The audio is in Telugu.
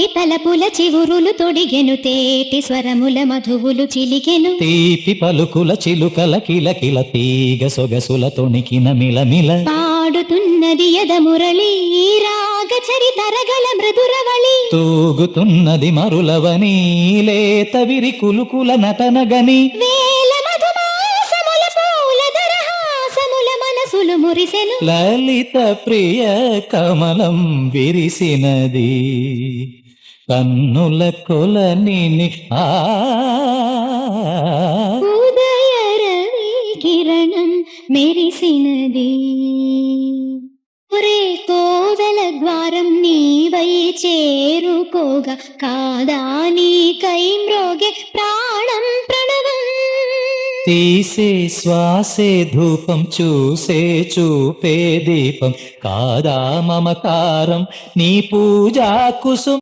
కోటి తలపుల చివురులు తొడిగెను తేటి స్వరముల మధువులు చిలికెను తీపి పలుకుల చిలుకల కిలకిల తీగ సొగసుల తొణికిన మిలమిల పాడుతున్నది యద మురళి రాగ చరితరగల మృదురవళి తూగుతున్నది మరులవని లేత విరి కులుకుల నటనగని వేల మధుమాసముల పూల దరహాసముల మనసులు మురిసెను లలిత ప్రియ కమలం విరిసినది కన్నుల కొలనిని ఉదయ రవి కిరణం మెరిసినది ఒరే కోవెల ద్వారం నీవై చేరుకోగా కాదా నీకై మ్రోగే ప్రాణం ప్రణవం తీసే శ్వాసే ధూపం చూసే చూపే దీపం కాదా మమకారం నీ పూజా కుసుమ